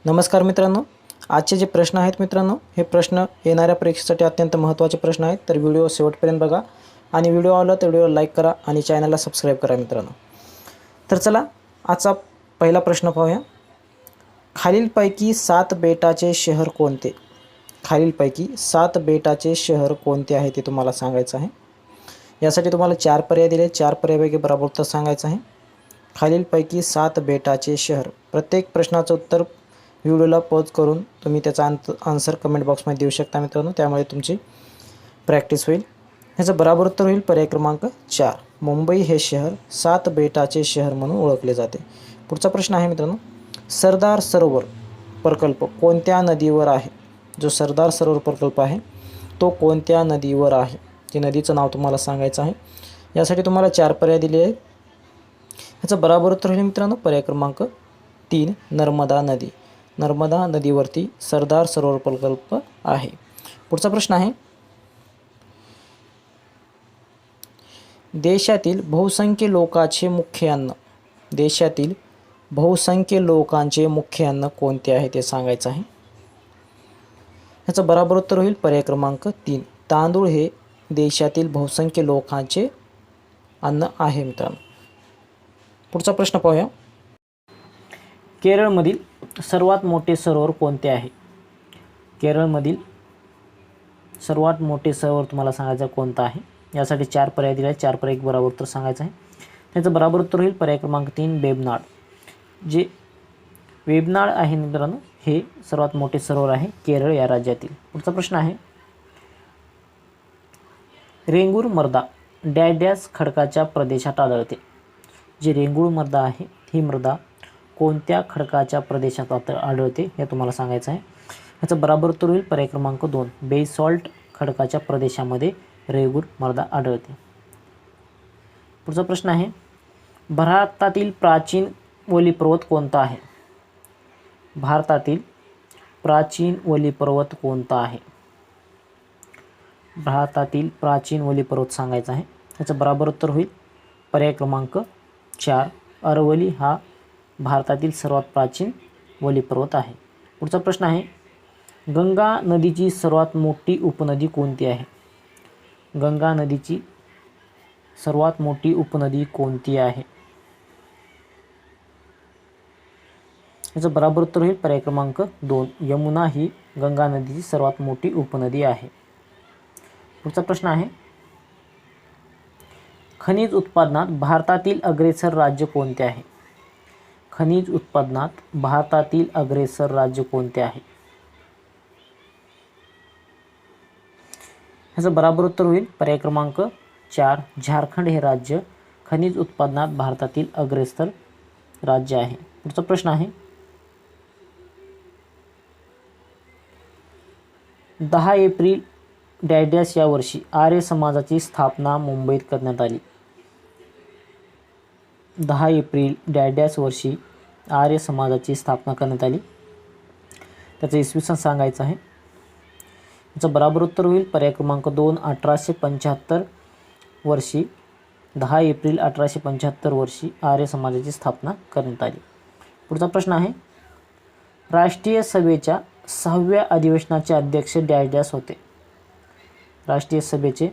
नमस्कार मित्रांनो, आजचे जे प्रश्न आहेत मित्रांनो, हे प्रश्न येणाऱ्या परीक्षेसाठी अत्यंत महत्त्वाचे प्रश्न आहेत. तर व्हिडिओ शेवटपर्यंत बघा आणि व्हिडिओ आवडला तर व्हिडिओला लाईक करा आणि चॅनलला सबस्क्राईब करा मित्रांनो. तर चला आजचा पहिला प्रश्न पाहूया. खालीलपैकी 7 बेटाचे शहर कोणते? खालीलपैकी 7 बेटाचे शहर कोणते आहे ते तुम्हाला सांगायचं आहे. यासाठी तुम्हाला 4 पर्याय दिले. 4 पर्यायापैकी बरोबर उत्तर सांगायचं आहे. खालीलपैकी 7 बेटाचे शहर. प्रत्येक प्रश्नाचं उत्तर व्हिडिओला पॉज करून तुम्ही त्याचा आन्सर कमेंट बॉक्समध्ये देऊ शकता मित्रांनो. त्यामुळे तुमची प्रॅक्टिस होईल. ह्याचं बरोबर उत्तर होईल पर्याय क्रमांक 4. मुंबई हे शहर 7 बेटाचे शहर म्हणून ओळखले जाते. पुढचा प्रश्न आहे मित्रांनो, सरदार सरोवर प्रकल्प कोणत्या नदीवर आहे? जो सरदार सरोवर प्रकल्प आहे तो कोणत्या नदीवर आहे? ते नदीचं नाव तुम्हाला सांगायचं आहे. यासाठी तुम्हाला 4 पर्याय दिले आहेत. ह्याचं बरोबर उत्तर होईल मित्रांनो पर्याय क्रमांक 3, नर्मदा नदी. नर्मदा नदीवरती सरदार सरोवर प्रकल्प आहे. पुढचा प्रश्न आहे, देशातील बहुसंख्य लोकांचे मुख्य अन्न. देशातील बहुसंख्य लोकांचे मुख्य अन्न कोणते आहे ते सांगायचं आहे. ह्याचं बरोबर उत्तर होईल पर्याय क्रमांक 3, तांदूळ हे देशातील बहुसंख्य लोकांचे अन्न आहे मित्रांनो. पुढचा प्रश्न पाहूया. केरळमधील सर्वात मोठे सरोवर कोणते आहे? केरळमधील सर्वात मोठे सरोवर तुम्हाला सांगायचं कोणतं आहे? यासाठी 4 पर्याय दिले आहेत. 4 पर्याय बरोबर उत्तर सांगायचं आहे. त्याचं बरोबर उत्तर होईल पर्याय क्रमांक 3, वेबनाड. जे वेबनाड आहे मित्रांनो हे सर्वात मोठे सरोवर आहे केरळ या राज्यातील. पुढचा प्रश्न आहे, रेंगूर मृदा डॅश खडकाच्या प्रदेशात आढळते. जी रेंगूर मृदा आहे ही मृदा कोणत्या खडकाच्या प्रदेशात आढळते हे तुम्हाला सांगायचं आहे. याचं बरोबर उत्तर होईल पर्याय क्रमांक 2, बेसॉल्ट खडकाच्या प्रदेशामध्ये रेंगूर मृदा आढळते. पुढचा प्रश्न आहे, भारतातील प्राचीन ओली पर्वत कोणता आहे? भारतातील प्राचीन ओली पर्वत कोणता आहे? भारतातील प्राचीन ओली पर्वत सांगायचा आहे. याचं बरोबर उत्तर होईल पर्याय क्रमांक 4, अरवली हा भारतातील सर्वात प्राचीन ओली पर्वत आहे. पुढचा प्रश्न आहे, गंगा नदीची सर्वात मोठी उपनदी कोणती आहे? गंगा नदीची सर्वात मोठी उपनदी कोणती आहे? याचं बरोबर उत्तर होईल पर्याय क्रमांक 2, यमुना ही गंगा नदीची सर्वात मोठी उपनदी आहे. पुढचा प्रश्न आहे, खनिज उत्पादनात भारतातील अग्रेसर राज्य कोणते आहे? खनिज उत्पादनात भारतातील अग्रेसर राज्य कोणते आहे? ह्याचं बरोबर उत्तर होईल पर्याय क्रमांक 4, झारखंड हे राज्य खनिज उत्पादनात भारतातील अग्रेसर राज्य आहे. पुढचा प्रश्न आहे, 10 एप्रिल डॅश या वर्षी आर्य समाजाची स्थापना मुंबईत करण्यात आली. 10 एप्रिल डॅश वर्षी आर्य समाजाची स्थापना करण्यात आली. त्याचं इसवी सन सांगायचं आहे. याचं बरोबर उत्तर होईल पर्याय क्रमांक 2, 1875 वर्षी 10 एप्रिल 1875 वर्षी आर्य समाजाची स्थापना करण्यात आली. पुढचा प्रश्न आहे, राष्ट्रीय सभेच्या 6व्या अधिवेशनाचे अध्यक्ष डॅश होते. राष्ट्रीय सभेचे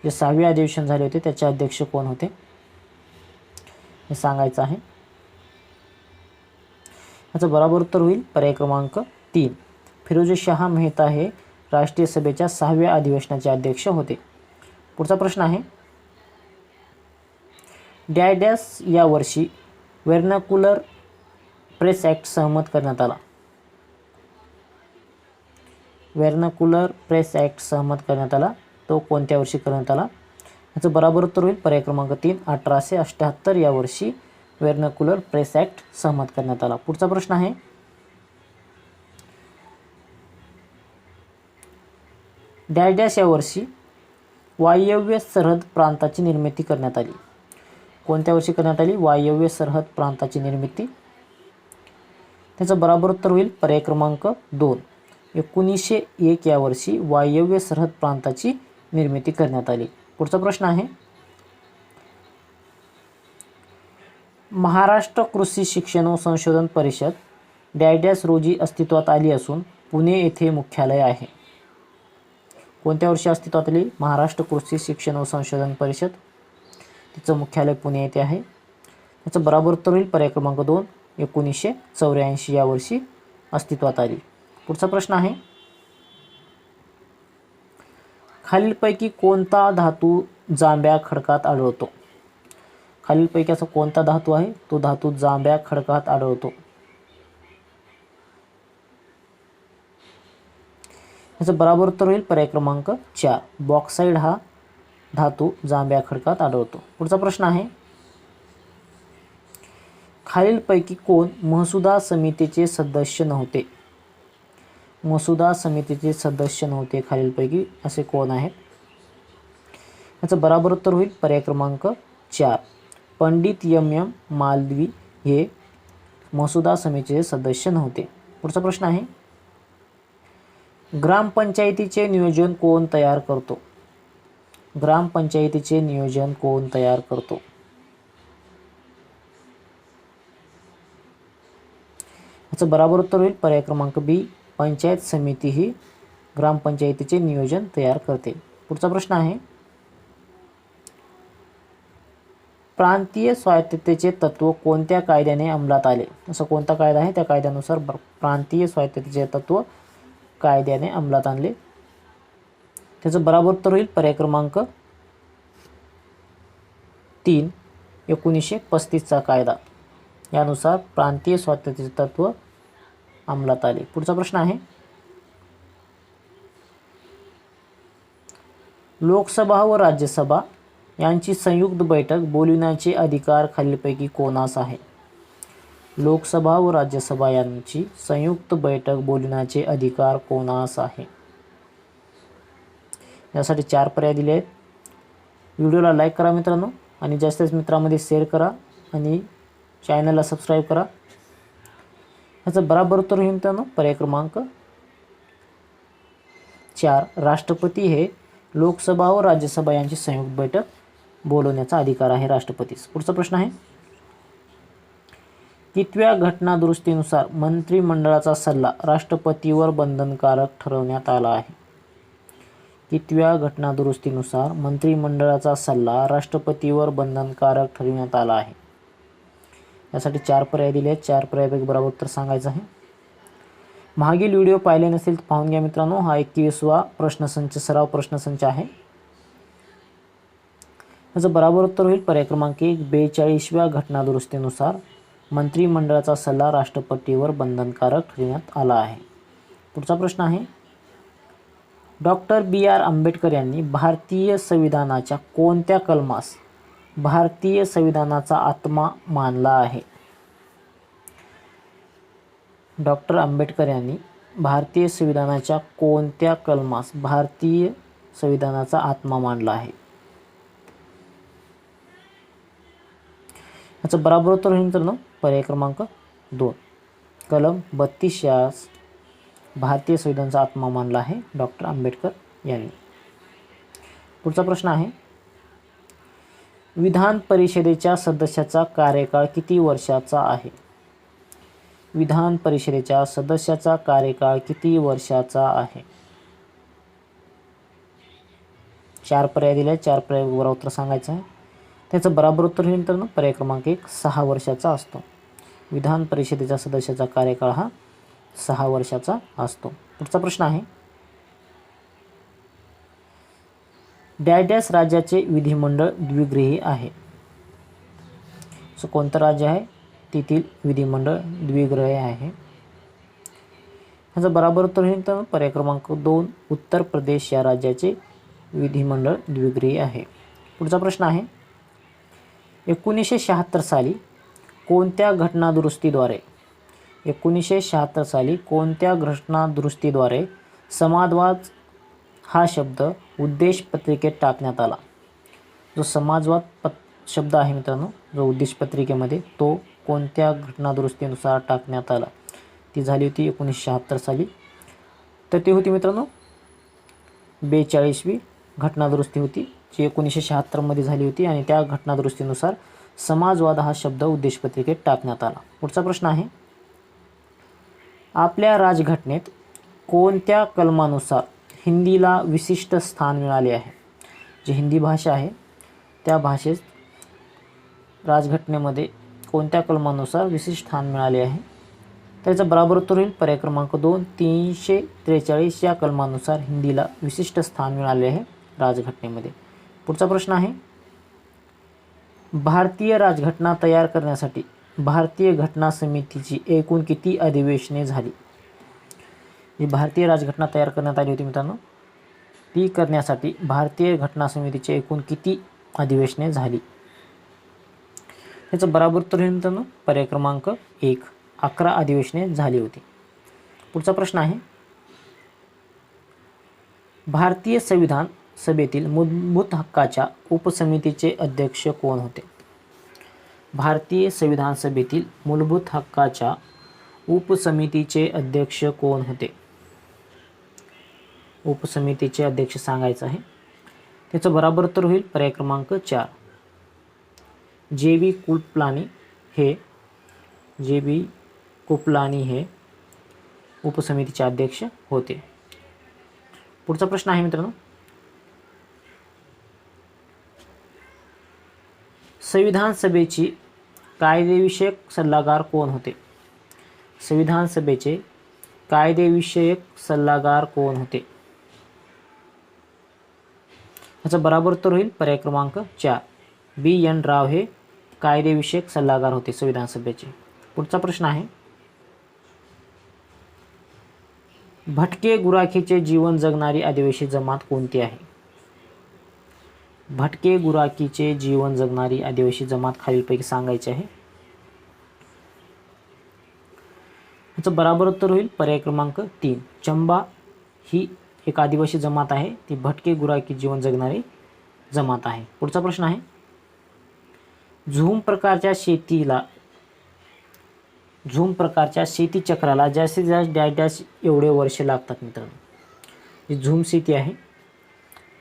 जे 6वे अधिवेशन झाले होते त्याचे अध्यक्ष कोण होते हे सांगायचं आहे. याचं बरोबर उत्तर होईल पर्याय क्रमांक 3, फिरोजशाह मेहता हे राष्ट्रीय सभेच्या 6व्या अधिवेशनाचे अध्यक्ष होते. पुढचा प्रश्न आहे, डॅश या वर्षी व्हर्नाक्युलर प्रेस ॲक्ट सहमत करण्यात आला. व्हर्नाक्युलर प्रेस ॲक्ट सहमत करण्यात आला तो कोणत्या वर्षी करण्यात आला? याचं बरोबर उत्तर होईल पर्याय क्रमांक 3, 1878 या वर्षी व्हर्नाक्युलर प्रेस ॲक्ट सहमत करण्यात आला. पुढचा प्रश्न आहे, डॅश या वर्षी वायव्य सरहद प्रांताची निर्मिती करण्यात आली. कोणत्या वर्षी करण्यात आली? वायव्य सरहद प्रांताची निर्मिती. त्याचं बरोबर उत्तर होईल पर्याय क्रमांक 2, 1901 या वर्षी वायव्य सरहद प्रांताची निर्मिती करण्यात आली. पुढचा प्रश्न आहे, महाराष्ट्र कृषी शिक्षण व संशोधन परिषद डॅश रोजी अस्तित्वात आली असून पुणे येथे मुख्यालय आहे. कोणत्या वर्षी अस्तित्वात आली? महाराष्ट्र कृषी शिक्षण व संशोधन परिषद, तिचं मुख्यालय पुणे येथे आहे. त्याचं बराबर उत्तर होईल पर्याय क्रमांक 2, 1984 या वर्षी अस्तित्वात आली. पुढचा प्रश्न आहे, खालीलपैकी कोणता धातू जांभ्या खडकात आढळतो? खालीलपैकी असा कोणता धातू आहे? तो धातू जांभ्या खडकात आढळतो. याचं बराबर उत्तर होईल पर्याय क्रमांक 4, बॉक्साईड हा धातू जांभ्या खडकात आढळतो. पुढचा प्रश्न आहे, खालीलपैकी कोण महसुदा समितीचे सदस्य नव्हते? महसुदा समितीचे सदस्य नव्हते खालीलपैकी असे कोण आहेत? याचं बराबर उत्तर होईल पर्याय क्रमांक 4, पंडित एम मालवी हे महसुदा समितीचे सदस्य नव्हते. पुढचा प्रश्न आहे, ग्रामपंचायतीचे नियोजन कोण तयार करतो? ग्रामपंचायतीचे नियोजन कोण तयार करतो? याचं बराबर उत्तर होईल पर्याय क्रमांक बी, पंचायत समिती ही ग्रामपंचायतीचे नियोजन तयार करते. पुढचा प्रश्न आहे, प्रांतीय स्वायत्ततेचे तत्व कोणत्या कायद्याने अंमलात आले? असं कोणता कायदा आहे? त्या कायद्यानुसार प्रांतीय स्वायत्ततेचे तत्व कायद्याने अंमलात आणले. त्याचं बराबर उत्तर होईल पर्याय क्रमांक 3, 1935चा कायदा. यानुसार प्रांतीय स्वायत्ततेचे तत्व अंमलात आले. पुढचा प्रश्न आहे, लोकसभा व राज्यसभा यांची संयुक्त बैठक बोलविण्याचे अधिकार खालीलपैकी कोणास आहे? लोकसभा व राज्यसभा यांची संयुक्त बैठक बोलविण्याचे अधिकार कोणास आहे? यासाठी 4 पर्याय दिले आहेत. व्हिडिओला लाईक करा मित्रांनो आणि जास्तीत मित्रांमध्ये शेअर करा आणि चॅनलला सबस्क्राईब करा. याचं बराबर उत्तर होईल मित्रांनो पर्याय क्रमांक 4, राष्ट्रपती हे लोकसभा व राज्यसभा यांची संयुक्त बैठक बोलवण्याचा अधिकार आहे राष्ट्रपतीस. पुढचा प्रश्न आहे, कितव्या घटना दुरुस्तीनुसार मंत्रिमंडळाचा सल्ला राष्ट्रपतीवर बंधनकारक ठरवण्यात आला आहे? कितव्या घटना दुरुस्तीनुसार मंत्रिमंडळाचा सल्ला राष्ट्रपतीवर बंधनकारक ठरवण्यात आला आहे? यासाठी 4 पर्याय दिले आहेत. 4 पर्यायापैकी बरोबर उत्तर सांगायचं आहे. मागील व्हिडिओ पाहिले नसेल तर पाहून घ्या मित्रांनो. हा 21वा प्रश्नसंच सराव प्रश्नसंच आहे. याचं बरोबर उत्तर होईल पर्याय क्रमांक 1, 42व्या घटना दुरुस्तीनुसार मंत्रिमंडळाचा सल्ला राष्ट्रपतीवर बंधनकारक ठरवण्यात आला आहे. पुढचा प्रश्न आहे, डॉक्टर B.R. आंबेडकर यांनी भारतीय संविधानाच्या कोणत्या कलमास भारतीय संविधानाचा आत्मा मानला आहे? डॉक्टर आंबेडकर यांनी भारतीय संविधानाच्या कोणत्या कलमास भारतीय संविधानाचा आत्मा मानला आहे? याचं बरोबर उत्तर होईल मित्रांनो पर्याय क्रमांक 2, कलम 32 यास भारतीय संविधानाचा आत्मा मानला आहे डॉक्टर आंबेडकर यांनी. पुढचा प्रश्न आहे, विधान परिषदेच्या सदस्याचा कार्यकाळ किती वर्षाचा आहे? विधान परिषदेच्या सदस्याचा कार्यकाळ किती वर्षाचा आहे? 4 पर्याय दिले. 4 पर्यायावर उत्तर सांगायचं आहे. त्याचं बरोबर उत्तर होईल तर पर्याय क्रमांक 1, 6 वर्षाचा असतो. विधान परिषदेच्या सदस्याचा कार्यकाळ हा 6 वर्षाचा असतो. पुढचा प्रश्न आहे, डॅश राज्याचे विधिमंडळ द्विगृही आहे? सो कोणतं राज्य आहे तेथील विधिमंडळ द्विगृही आहे? ह्याचं बरोबर उत्तर होईल तर पर्याय क्रमांक 2, उत्तर प्रदेश या राज्याचे विधिमंडळ द्विगृही आहे. पुढचा प्रश्न आहे, 1976 साली कोणत्या घटनादुरुस्तीद्वारे 1976 साली कोणत्या घटनादुरुस्तीद्वारे समाजवाद हा शब्द उद्देश पत्रिकेत टाकण्यात आला? जो समाजवाद शब्द आहे मित्रांनो जो उद्देश पत्रिकेमध्ये तो कोणत्या घटनादुरुस्तीनुसार टाकण्यात आला? ती झाली होती 1976 साली. तर ती होती मित्रांनो 42वी घटनादुरुस्ती होती जी 1976 मध्ये झाली होती आणि त्या घटनादुरुस्तीनुसार समाजवाद हा शब्द उद्देश पत्रिकेत टाकण्यात आला. पुढचा प्रश्न आहे, आपल्या राजघटनेत कोणत्या कलमानुसार हिंदीला विशिष्ट स्थान मिळाले आहे? जी हिंदी भाषा आहे त्या भाषेत राजघटनेमध्ये कोणत्या कलमानुसार विशिष्ट स्थान मिळाले आहे? त्याचा बराबर उत्तर होईल पर्याय क्रमांक 2 343 या कलमानुसार हिंदीला विशिष्ट स्थान मिळाले आहे राजघटनेमध्ये. पुढचा प्रश्न आहे, भारतीय राजघटना तयार करण्यासाठी भारतीय घटना समितीची एकूण किती अधिवेशने झाली? जी भारतीय राजघटना तयार करण्यात आली होती मित्रांनो, ती करण्यासाठी भारतीय घटना समितीची एकूण किती अधिवेशने झाली? याचं बराबर उत्तर होईल मित्रांनो पर्याय क्रमांक 1 11 अधिवेशने झाली होती. पुढचा प्रश्न आहे, भारतीय संविधान सभेतील मूलभूत हक्काच्या उपसमितीचे अध्यक्ष कोण होते? भारतीय संविधान सभेतील मूलभूत हक्काच्या उपसमितीचे अध्यक्ष कोण होते? उपसमितीचे अध्यक्ष सांगायचं आहे. त्याचं बराबर उत्तर होईल पर्याय क्रमांक 4 जे.बी. कृपलानी हे उपसमितीचे अध्यक्ष होते. पुढचा प्रश्न आहे मित्रांनो, संविधान सभेची कायदेविषयक सल्लागार कोण होते? संविधान सभेचे कायदेविषयक सल्लागार कोण होते? याचा बराबर उत्तर होईल पर्याय क्रमांक 4 बी.एन. राव हे कायदेविषयक सल्लागार होते संविधान सभेचे. पुढचा प्रश्न आहे, भटके गुराखीचे जीवन जगणारी आदिवासी जमात कोणती आहे? भटके गुराखीचे जीवन जगणारी आदिवासी जमात खालीलपैकी सांगायची आहे. याचं बराबर उत्तर होईल पर्याय क्रमांक 3 चंबा ही एक आदिवासी जमात आहे, ती भटके गुराखी जीवन जगणारी जमात आहे. पुढचा प्रश्न आहे, झूम प्रकारच्या शेती चक्राला जास्तीत जास्त डॅश डॅश एवढे वर्ष लागतात मित्रांनो. ही झूम शेती आहे,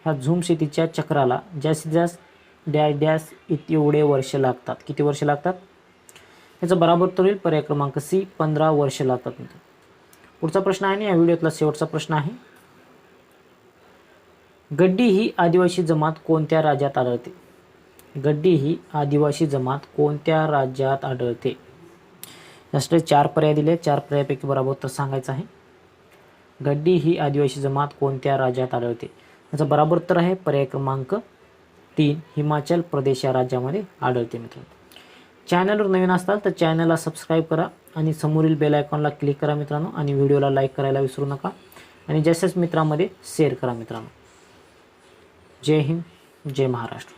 ह्या झूम शेतीच्या चक्राला जास्तीत जास्त डॅश डॅश एवढे वर्ष लागतात. किती वर्ष लागतात? याचं बराबर उत्तर होईल पर्याय क्रमांक सी 15 वर्ष लागतात मित्रांनो. पुढचा प्रश्न आहे आणि या व्हिडिओतला शेवटचा प्रश्न आहे, गड्डी ही आदिवासी जमात कोणत्या राज्यात आढळते? गड्डी ही आदिवासी जमात कोणत्या राज्यात आढळते? यासाठी 4 पर्याय दिले, 4 पर्यायापैकी बरोबर उत्तर सांगायचं आहे. गड्डी ही आदिवासी जमात कोणत्या राज्यात आढळते? याचं बरोबर उत्तर आहे पर्याय क्रमांक 3 हिमाचल प्रदेश या राज्यामध्ये आढळते मित्रांनो. चॅनलवर नवीन असताल तर चॅनलला सबस्क्राईब करा आणि समोरील बेल आयकॉनला क्लिक करा मित्रांनो, आणि व्हिडिओला लाईक करायला विसरू नका आणि जास्तीत मित्रांमध्ये शेअर करा मित्रांनो. जय हिंद, जय महाराष्ट्र.